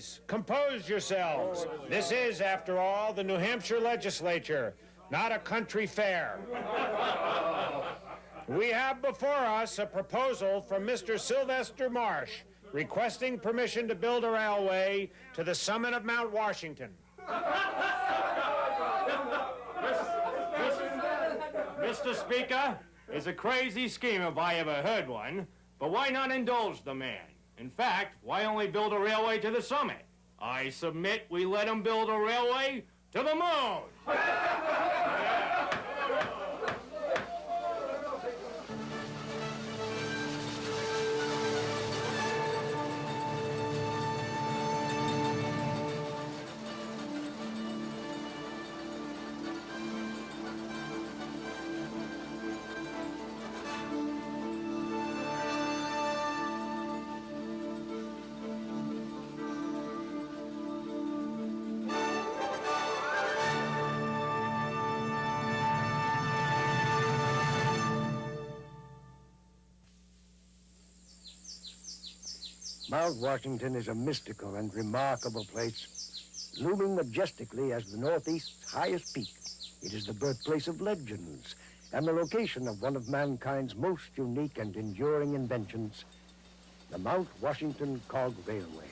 Please, compose yourselves. This is, after all, the New Hampshire legislature, not a country fair. We have before us a proposal from Mr. Sylvester Marsh requesting permission to build a railway to the summit of Mount Washington. Mr. Speaker, it's a crazy scheme if I ever heard one, but why not indulge the man? In fact, why only build a railway to the summit? I submit we let him build a railway to the moon. Mount Washington is a mystical and remarkable place, looming majestically as the Northeast's highest peak. It is the birthplace of legends and the location of one of mankind's most unique and enduring inventions, the Mount Washington Cog Railway.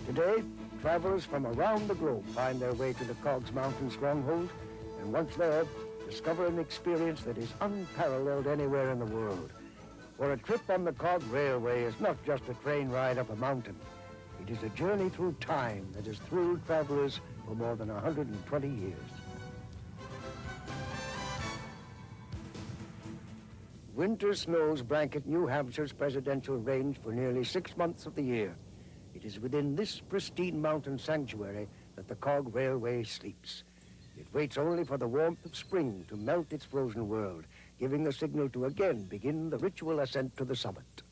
Today, travelers from around the globe find their way to the Cog's mountain stronghold, and once there, discover an experience that is unparalleled anywhere in the world. For a trip on the Cog Railway is not just a train ride up a mountain. It is a journey through time that has thrilled travelers for more than 120 years. Winter snows blanket New Hampshire's presidential range for nearly 6 months of the year. It is within this pristine mountain sanctuary that the Cog Railway sleeps. It waits only for the warmth of spring to melt its frozen world, giving the signal to again begin the ritual ascent to the summit.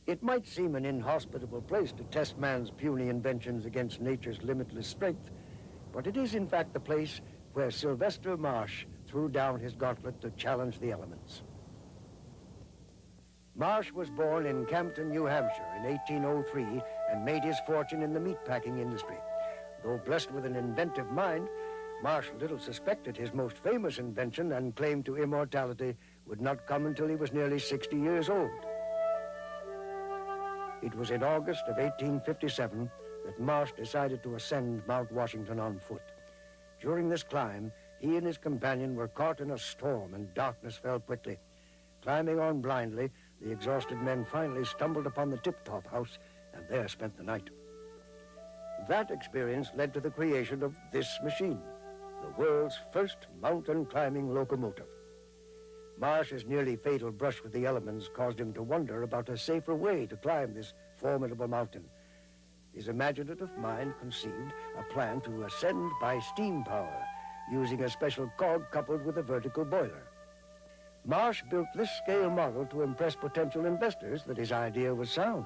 It might seem an inhospitable place to test man's puny inventions against nature's limitless strength, but it is in fact the place where Sylvester Marsh threw down his gauntlet to challenge the elements. Marsh was born in Campton, New Hampshire in 1803 and made his fortune in the meatpacking industry. Though blessed with an inventive mind, Marsh little suspected his most famous invention and claim to immortality would not come until he was nearly 60 years old. It was in August of 1857 that Marsh decided to ascend Mount Washington on foot. During this climb, he and his companion were caught in a storm and darkness fell quickly. Climbing on blindly, the exhausted men finally stumbled upon the tip-top house and there spent the night. That experience led to the creation of this machine, the world's first mountain climbing locomotive. Marsh's nearly fatal brush with the elements caused him to wonder about a safer way to climb this formidable mountain. His imaginative mind conceived a plan to ascend by steam power, using a special cog coupled with a vertical boiler. Marsh built this scale model to impress potential investors that his idea was sound.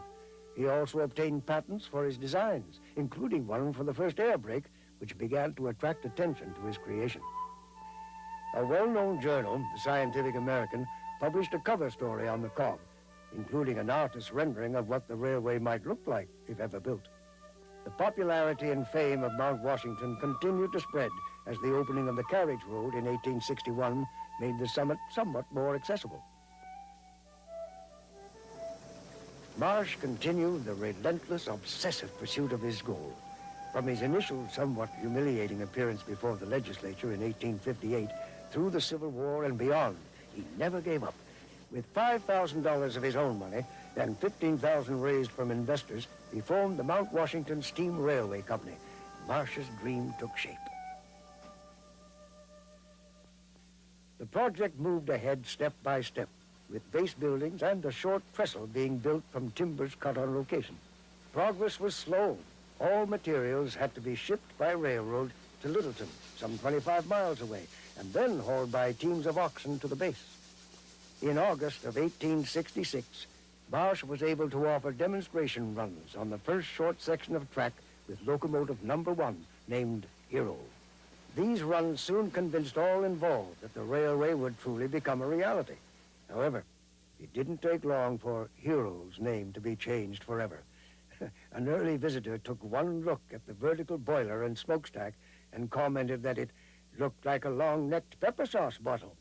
He also obtained patents for his designs, including one for the first air brake, which began to attract attention to his creation. A well-known journal, the Scientific American, published a cover story on the Cog, including an artist's rendering of what the railway might look like if ever built. The popularity and fame of Mount Washington continued to spread as the opening of the carriage road in 1861 made the summit somewhat more accessible. Marsh continued the relentless, obsessive pursuit of his goal. From his initial, somewhat humiliating appearance before the legislature in 1858, through the Civil War and beyond, he never gave up. With $5,000 of his own money and $15,000 raised from investors, he formed the Mount Washington Steam Railway Company. Marsh's dream took shape. The project moved ahead step by step, with base buildings and a short trestle being built from timbers cut on location. Progress was slow. All materials had to be shipped by railroad to Littleton, some 25 miles away, and then hauled by teams of oxen to the base. In August of 1866, Marsh was able to offer demonstration runs on the first short section of track with locomotive number 1, named Hero. These runs soon convinced all involved that the railway would truly become a reality. However, it didn't take long for Hero's name to be changed forever. An early visitor took one look at the vertical boiler and smokestack and commented that it looked like a long-necked pepper sauce bottle,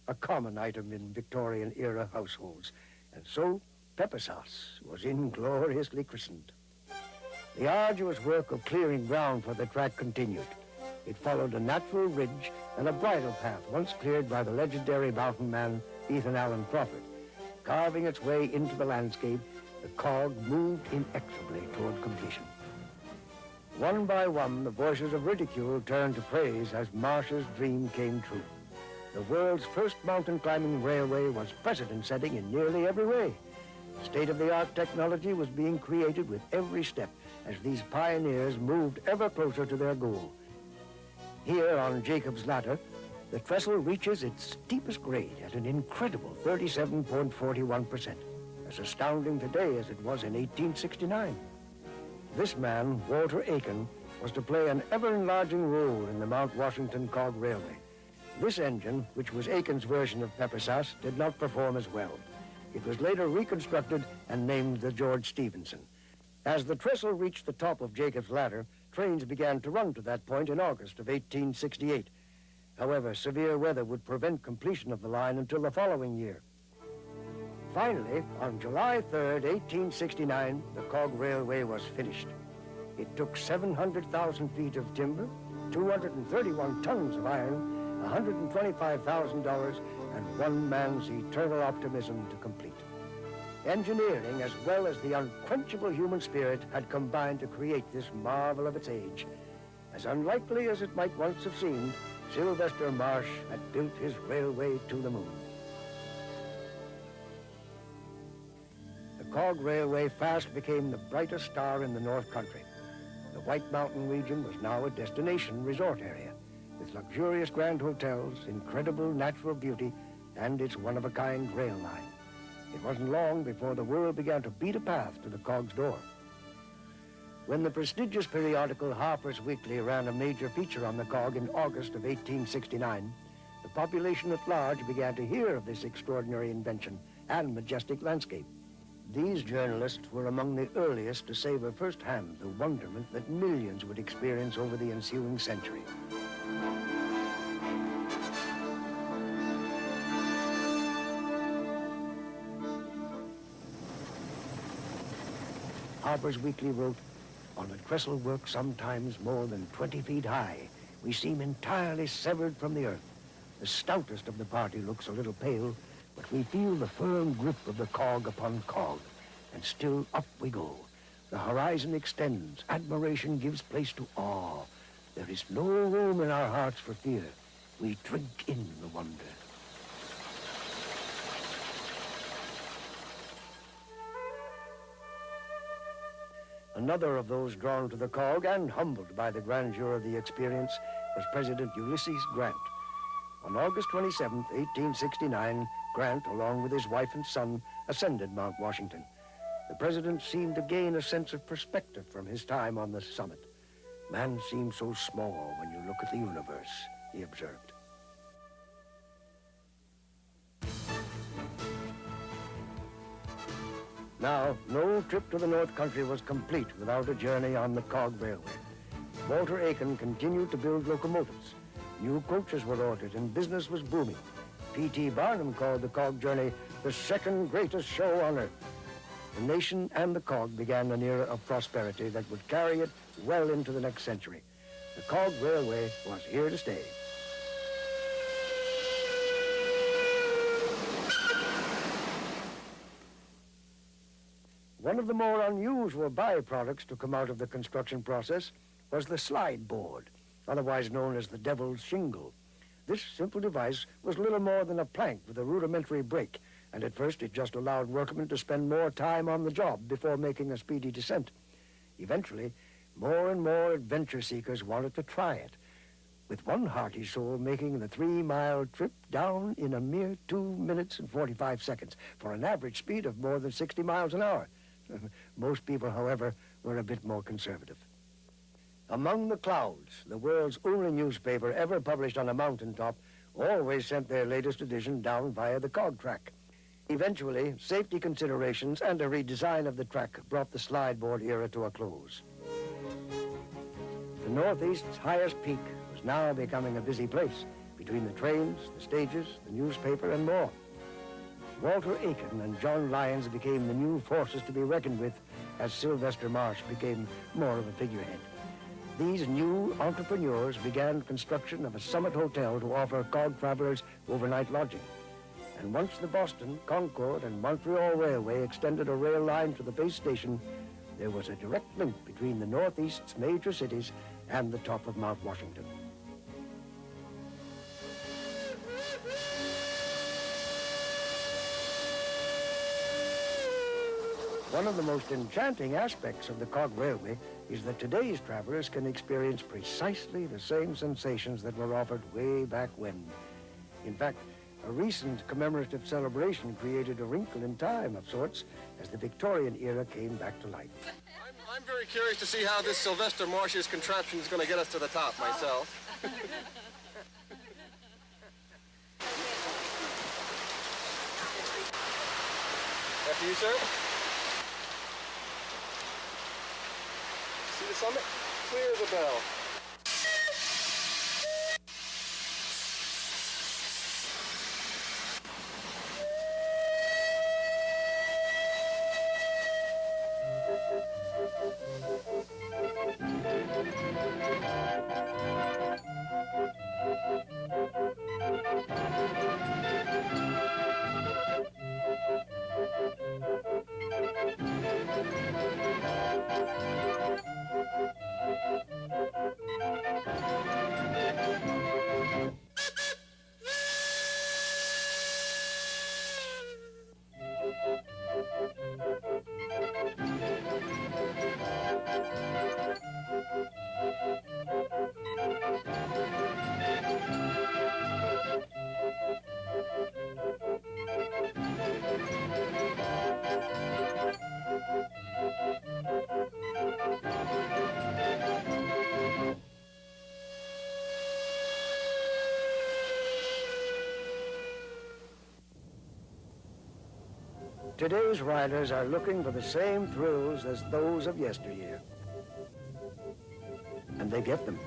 a common item in Victorian-era households. And so, pepper sauce was ingloriously christened. The arduous work of clearing ground for the track continued. It followed a natural ridge and a bridle path once cleared by the legendary mountain man Ethan Allen Crawford. Carving its way into the landscape, the cog moved inexorably toward completion. One by one, the voices of ridicule turned to praise as Marsh's dream came true. The world's first mountain climbing railway was precedent-setting in nearly every way. State-of-the-art technology was being created with every step as these pioneers moved ever closer to their goal. Here on Jacob's Ladder, the trestle reaches its steepest grade at an incredible 37.41%, as astounding today as it was in 1869. This man, Walter Aiken, was to play an ever-enlarging role in the Mount Washington Cog Railway. This engine, which was Aiken's version of pepper sauce, did not perform as well. It was later reconstructed and named the George Stephenson. As the trestle reached the top of Jacob's Ladder, trains began to run to that point in August of 1868. However, severe weather would prevent completion of the line until the following year. Finally, on July 3rd, 1869, the Cog Railway was finished. It took 700,000 feet of timber, 231 tons of iron, $125,000, and one man's eternal optimism to complete. Engineering, as well as the unquenchable human spirit, had combined to create this marvel of its age. As unlikely as it might once have seemed, Sylvester Marsh had built his railway to the moon. The Cog Railway fast became the brightest star in the North Country. The White Mountain region was now a destination resort area, with luxurious grand hotels, incredible natural beauty, and its one-of-a-kind rail line. It wasn't long before the world began to beat a path to the Cog's door. When the prestigious periodical Harper's Weekly ran a major feature on the Cog in August of 1869, the population at large began to hear of this extraordinary invention and majestic landscape. These journalists were among the earliest to savor firsthand the wonderment that millions would experience over the ensuing century. Harper's Weekly wrote, "On a trestle work sometimes more than 20 feet high, we seem entirely severed from the earth. The stoutest of the party looks a little pale, but we feel the firm grip of the cog upon cog, and still up we go. The horizon extends, admiration gives place to awe. There is no room in our hearts for fear. We drink in the wonder." Another of those drawn to the cog and humbled by the grandeur of the experience was President Ulysses Grant. On August 27, 1869, Grant, along with his wife and son, ascended Mount Washington. The president seemed to gain a sense of perspective from his time on the summit. "Man seems so small when you look at the universe," he observed. Now, no trip to the North Country was complete without a journey on the Cog Railway. Walter Aiken continued to build locomotives. New coaches were ordered and business was booming. P.T. Barnum called the Cog journey the second greatest show on earth. The nation and the Cog began an era of prosperity that would carry it well into the next century. The Cog Railway was here to stay. One of the more unusual byproducts to come out of the construction process was the slide board, otherwise known as the Devil's Shingle. This simple device was little more than a plank with a rudimentary brake, and at first it just allowed workmen to spend more time on the job before making a speedy descent. Eventually, more and more adventure seekers wanted to try it, with one hearty soul making the 3-mile trip down in a mere 2 minutes and 45 seconds for an average speed of more than 60 miles an hour. Most people, however, were a bit more conservative. Among the Clouds, the world's only newspaper ever published on a mountaintop, always sent their latest edition down via the cog track. Eventually, safety considerations and a redesign of the track brought the slideboard era to a close. The Northeast's highest peak was now becoming a busy place, between the trains, the stages, the newspaper, and more. Walter Aiken and John Lyons became the new forces to be reckoned with as Sylvester Marsh became more of a figurehead. These new entrepreneurs began construction of a summit hotel to offer cog travelers overnight lodging. And once the Boston, Concord, and Montreal Railway extended a rail line to the base station, there was a direct link between the Northeast's major cities and the top of Mount Washington. One of the most enchanting aspects of the Cog Railway is that today's travelers can experience precisely the same sensations that were offered way back when. In fact, a recent commemorative celebration created a wrinkle in time of sorts as the Victorian era came back to life. I'm very curious to see how this Sylvester Marsh's contraption is going to get us to the top myself. After you, sir. See the summit? Clear as a bell. Today's riders are looking for the same thrills as those of yesteryear. And they get them.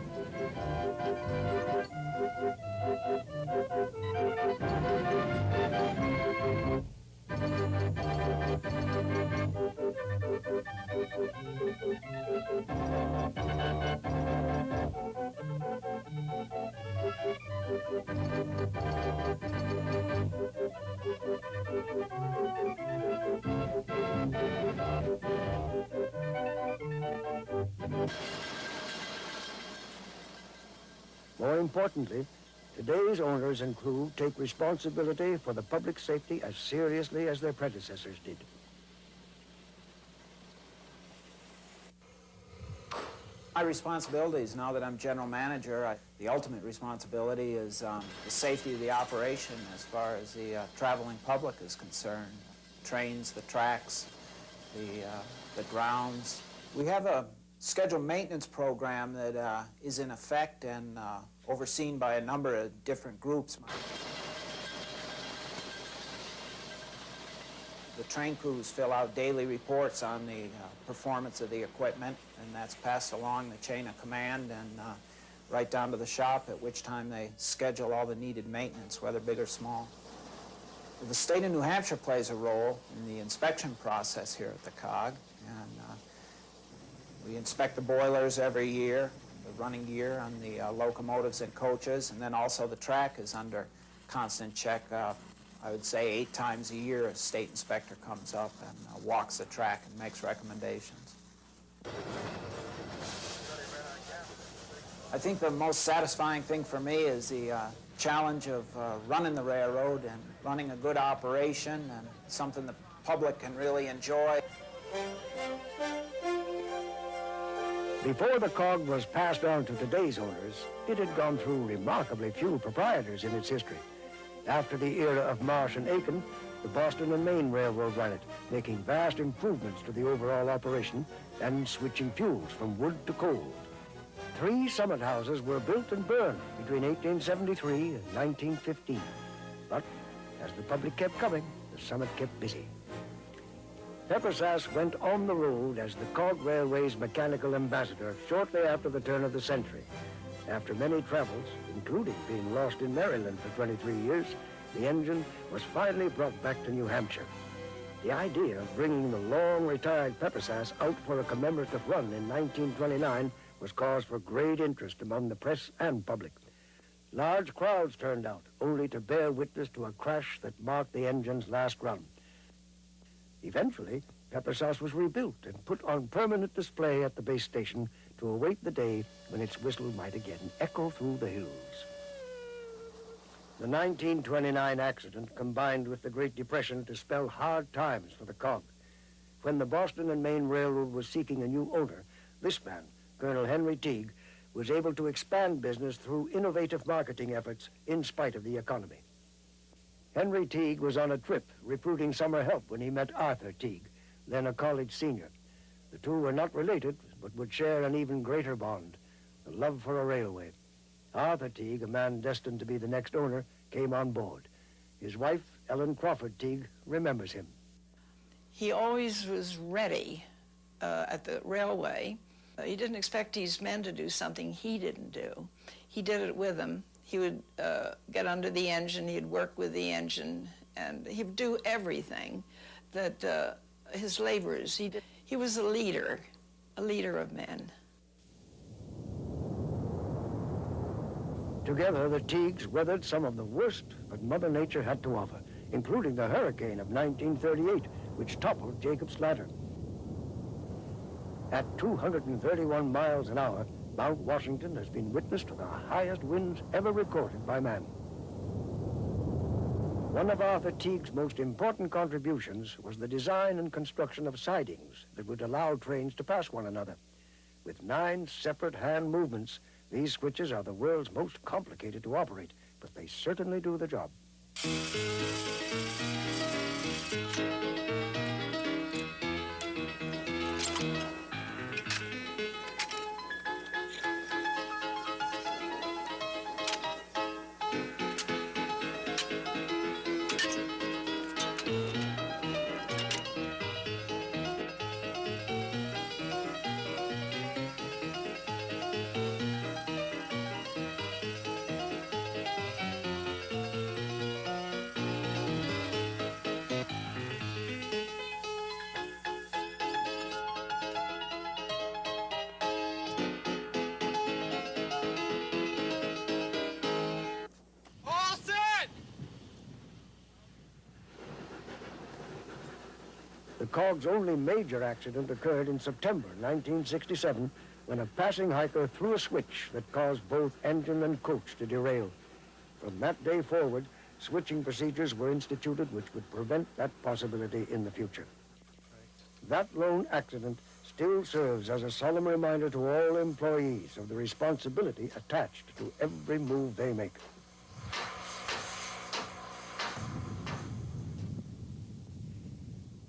More importantly, today's owners and crew take responsibility for the public safety as seriously as their predecessors did. My responsibilities, now that I'm general manager, the ultimate responsibility is the safety of the operation as far as the traveling public is concerned. Trains, the tracks, the grounds. We have a scheduled maintenance program that is in effect and overseen by a number of different groups. The train crews fill out daily reports on the performance of the equipment, and that's passed along the chain of command and right down to the shop, at which time they schedule all the needed maintenance, whether big or small. The state of New Hampshire plays a role in the inspection process here at the COG, and we inspect the boilers every year, the running gear on the locomotives and coaches, and then also the track is under constant check. I would say 8 times a year a state inspector comes up and walks the track and makes recommendations. I think the most satisfying thing for me is the challenge of running the railroad and running a good operation and something the public can really enjoy. Before the COG was passed on to today's owners, it had gone through remarkably few proprietors in its history. After the era of Marsh and Aiken, the Boston and Maine Railroad ran it, making vast improvements to the overall operation and switching fuels from wood to coal. 3 summit houses were built and burned between 1873 and 1915. But as the public kept coming, the summit kept busy. Peppersass went on the road as the Cog Railway's mechanical ambassador shortly after the turn of the century. After many travels, including being lost in Maryland for 23 years, the engine was finally brought back to New Hampshire. The idea of bringing the long-retired Peppersass out for a commemorative run in 1929 was cause for great interest among the press and public. Large crowds turned out, only to bear witness to a crash that marked the engine's last run. Eventually, Peppersass was rebuilt and put on permanent display at the base station to await the day when its whistle might again echo through the hills. The 1929 accident combined with the Great Depression to spell hard times for the Cog. When the Boston and Maine Railroad was seeking a new owner, this man, Colonel Henry Teague, was able to expand business through innovative marketing efforts in spite of the economy. Henry Teague was on a trip recruiting summer help when he met Arthur Teague, then a college senior. The two were not related, but would share an even greater bond, the love for a railway. Arthur Teague, a man destined to be the next owner, came on board. His wife, Ellen Crawford Teague, remembers him. He always was ready at the railway. He didn't expect his men to do something he didn't do. He did it with them. He would get under the engine, he'd work with the engine, and he would do everything that his laborers, he was a leader of men. Together, the Teagues weathered some of the worst that Mother Nature had to offer, including the hurricane of 1938, which toppled Jacob's Ladder. At 231 miles an hour, Mount Washington has been witness to the highest winds ever recorded by man. One of Arthur Teague's most important contributions was the design and construction of sidings that would allow trains to pass one another. With 9 separate hand movements, these switches are the world's most complicated to operate, but they certainly do the job. The Cog's only major accident occurred in September 1967 when a passing hiker threw a switch that caused both engine and coach to derail. From that day forward, switching procedures were instituted which would prevent that possibility in the future. That lone accident still serves as a solemn reminder to all employees of the responsibility attached to every move they make.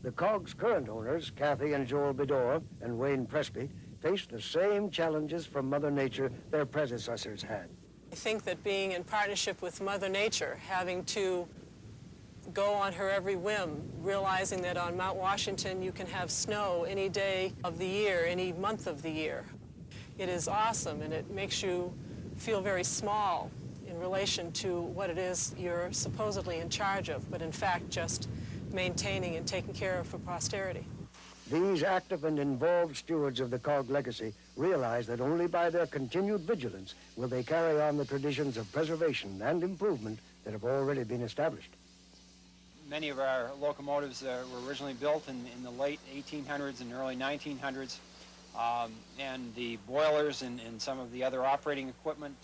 The Cog's current owners, Kathy and Joel Bedore and Wayne Presby, face the same challenges from Mother Nature their predecessors had. I think that being in partnership with Mother Nature, having to go on her every whim, realizing that on Mount Washington you can have snow any day of the year, any month of the year. It is awesome, and it makes you feel very small in relation to what it is you're supposedly in charge of, but in fact just maintaining and taking care of for posterity. These active and involved stewards of the Cog legacy realize that only by their continued vigilance will they carry on the traditions of preservation and improvement that have already been established. Many of our locomotives were originally built in the late 1800s and early 1900s, and the boilers and some of the other operating equipment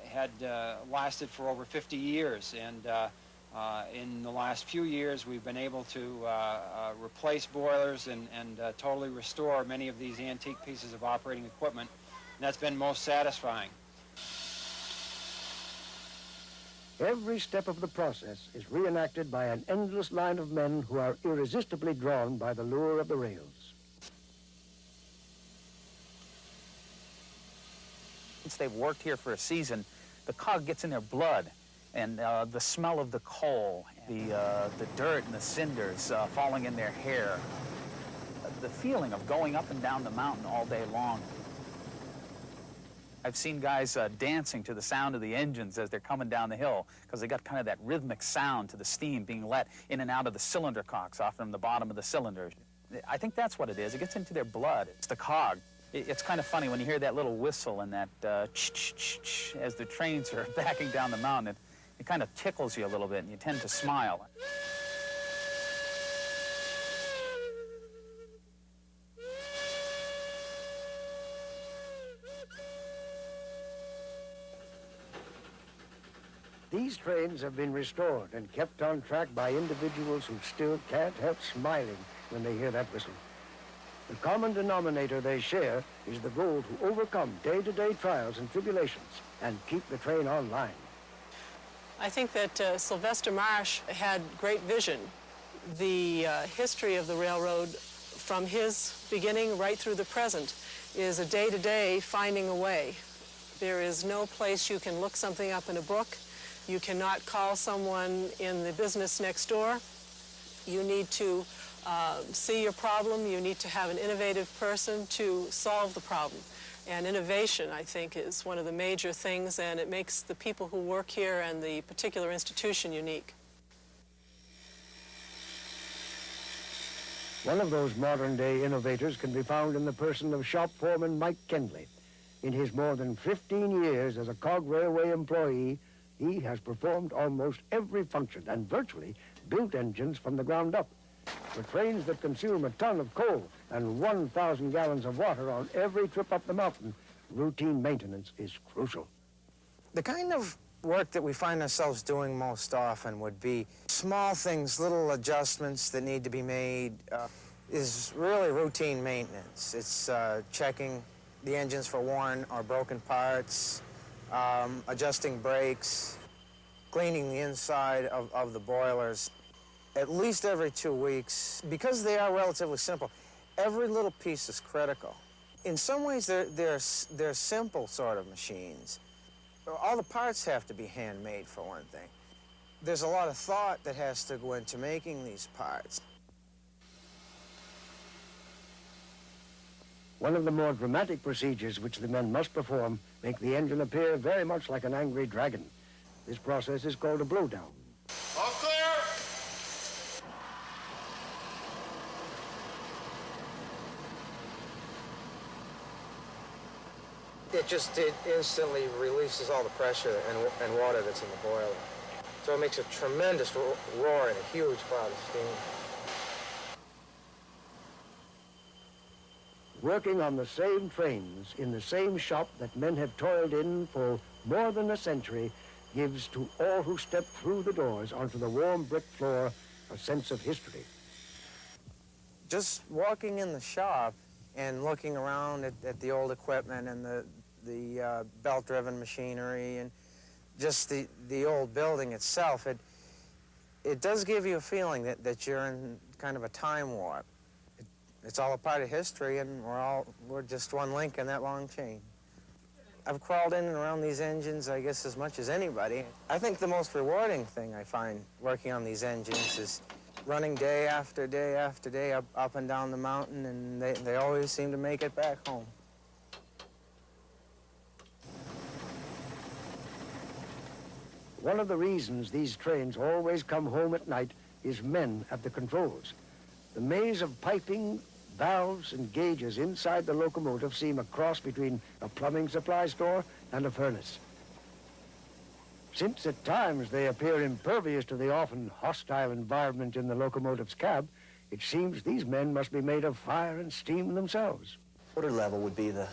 had lasted for over 50 years. And in the last few years, we've been able to replace boilers and totally restore many of these antique pieces of operating equipment, and that's been most satisfying. Every step of the process is reenacted by an endless line of men who are irresistibly drawn by the lure of the rails. Since they've worked here for a season, the cog gets in their blood, and the smell of the coal, the dirt and the cinders falling in their hair, the feeling of going up and down the mountain all day long. I've seen guys dancing to the sound of the engines as they're coming down the hill, because they got kind of that rhythmic sound to the steam being let in and out of the cylinder cocks off from the bottom of the cylinders. I think that's what it is. It gets into their blood. It's the cog. It's kind of funny when you hear that little whistle and that ch-ch-ch-ch as the trains are backing down the mountain. It kind of tickles you a little bit, and you tend to smile. These trains have been restored and kept on track by individuals who still can't help smiling when they hear that whistle. The common denominator they share is the goal to overcome day-to-day trials and tribulations and keep the train online. I think that Sylvester Marsh had great vision. The history of the railroad from his beginning right through the present is a day-to-day finding a way. There is no place you can look something up in a book. You cannot call someone in the business next door. You need to see your problem. You need to have an innovative person to solve the problem. And innovation, I think, is one of the major things, and it makes the people who work here and the particular institution unique. One of those modern-day innovators can be found in the person of shop foreman Mike Kendley. In his more than 15 years as a Cog Railway employee, he has performed almost every function and virtually built engines from the ground up. For trains that consume a ton of coal and 1,000 gallons of water on every trip up the mountain, routine maintenance is crucial. The kind of work that we find ourselves doing most often would be small things, little adjustments that need to be made, is really routine maintenance. It's checking the engines for worn or broken parts, adjusting brakes, cleaning the inside of the boilers. At least every 2 weeks, because they are relatively simple, every little piece is critical. In some ways, they're simple sort of machines. All the parts have to be handmade, for one thing. There's a lot of thought that has to go into making these parts. One of the more dramatic procedures which the men must perform make the engine appear very much like an angry dragon. This process is called a blowdown. All clear! It instantly releases all the pressure and water that's in the boiler. So it makes a tremendous roar and a huge cloud of steam. Working on the same trains in the same shop that men have toiled in for more than a century gives to all who step through the doors onto the warm brick floor a sense of history. Just walking in the shop and looking around at the old equipment and the belt-driven machinery and just the old building itself, it does give you a feeling that you're in kind of a time warp. It's all a part of history, and we're just one link in that long chain. I've crawled in and around these engines, I guess, as much as anybody. I think the most rewarding thing I find working on these engines is running day after day after day up and down the mountain, and they always seem to make it back home. One of the reasons these trains always come home at night is men at the controls. The maze of piping, valves, and gauges inside the locomotive seem a cross between a plumbing supply store and a furnace. Since at times they appear impervious to the often hostile environment in the locomotive's cab, it seems these men must be made of fire and steam themselves. Water level would be the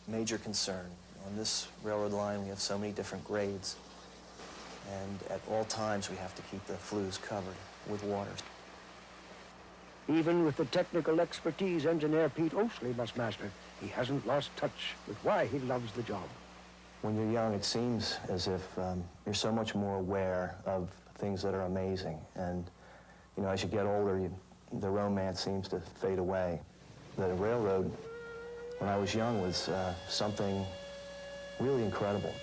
major concern. On this railroad line, we have so many different grades, and at all times we have to keep the flues covered with water. Even with the technical expertise engineer Pete Oasley must master, he hasn't lost touch with why he loves the job. When you're young, it seems as if you're so much more aware of things that are amazing. And, you know, as you get older, the romance seems to fade away. The railroad, when I was young, was something really incredible.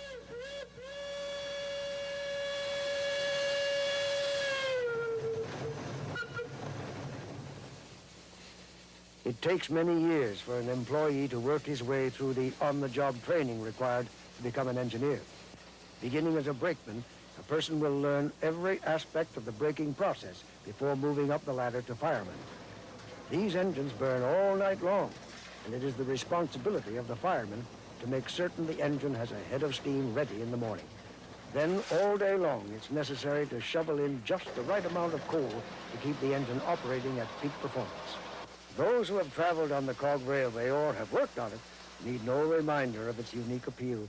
It takes many years for an employee to work his way through the on-the-job training required to become an engineer. Beginning as a brakeman, a person will learn every aspect of the braking process before moving up the ladder to fireman. These engines burn all night long, and it is the responsibility of the fireman to make certain the engine has a head of steam ready in the morning. Then, all day long, it's necessary to shovel in just the right amount of coal to keep the engine operating at peak performance. Those who have traveled on the Cog Railway or have worked on it need no reminder of its unique appeal.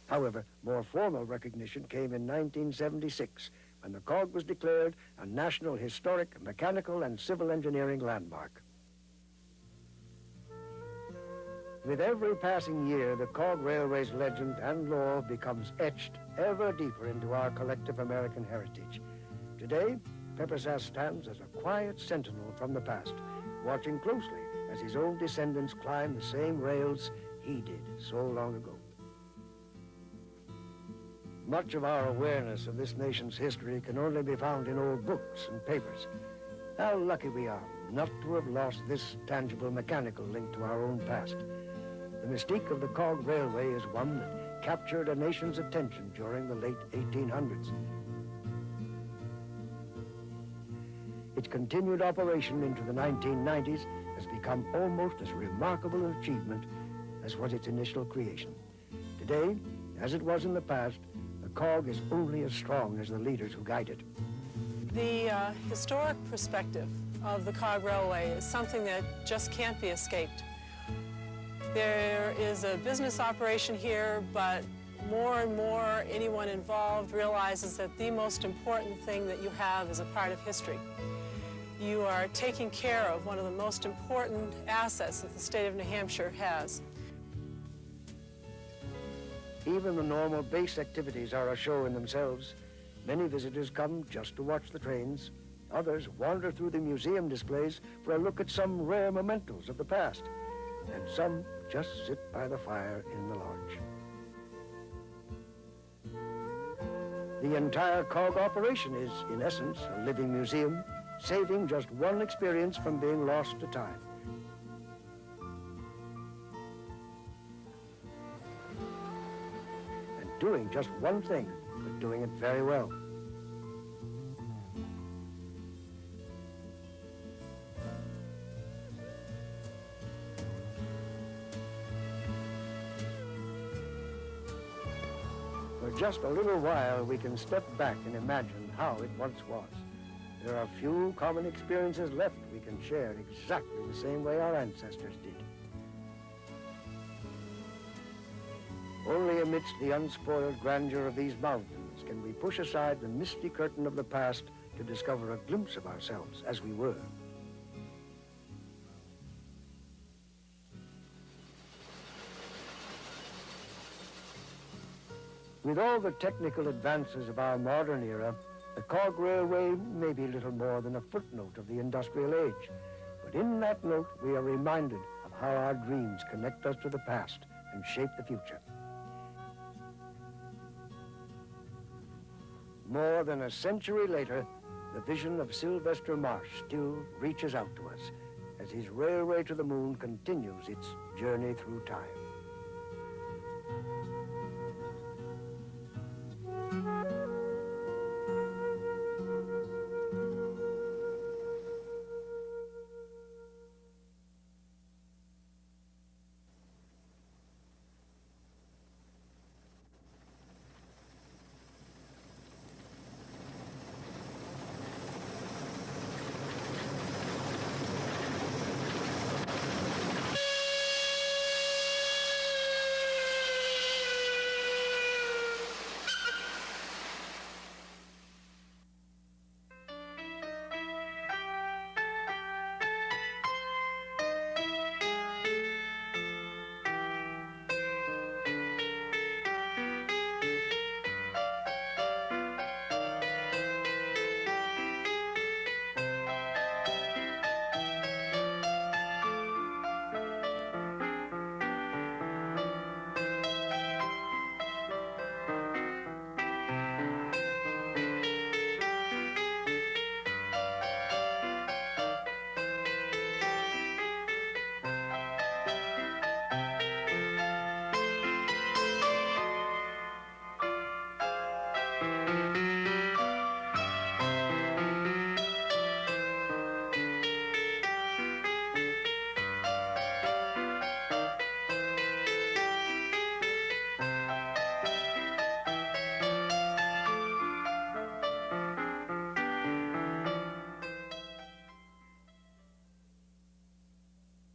However, more formal recognition came in 1976 when the Cog was declared a National Historic, Mechanical, and Civil Engineering Landmark. With every passing year, the Cog Railway's legend and lore becomes etched ever deeper into our collective American heritage. Today, Peppersass stands as a quiet sentinel from the past, watching closely as his own descendants climb the same rails he did so long ago. Much of our awareness of this nation's history can only be found in old books and papers. How lucky we are not to have lost this tangible mechanical link to our own past. The mystique of the Cog Railway is one that captured a nation's attention during the late 1800s. Its continued operation into the 1990s has become almost as remarkable an achievement as was its initial creation. Today, as it was in the past, the Cog is only as strong as the leaders who guide it. The historic perspective of the Cog Railway is something that just can't be escaped. There is a business operation here, but more and more anyone involved realizes that the most important thing that you have is a part of history. You are taking care of one of the most important assets that the state of New Hampshire has. Even the normal base activities are a show in themselves. Many visitors come just to watch the trains. Others wander through the museum displays for a look at some rare mementos of the past. And some just sit by the fire in the lodge. The entire Cog operation is, in essence, a living museum, saving just one experience from being lost to time. And doing just one thing, but doing it very well. For just a little while, we can step back and imagine how it once was. There are few common experiences left we can share exactly the same way our ancestors did. Only amidst the unspoiled grandeur of these mountains can we push aside the misty curtain of the past to discover a glimpse of ourselves as we were. With all the technical advances of our modern era, the Cog Railway may be little more than a footnote of the industrial age. But in that note, we are reminded of how our dreams connect us to the past and shape the future. More than a century later, the vision of Sylvester Marsh still reaches out to us as his railway to the moon continues its journey through time.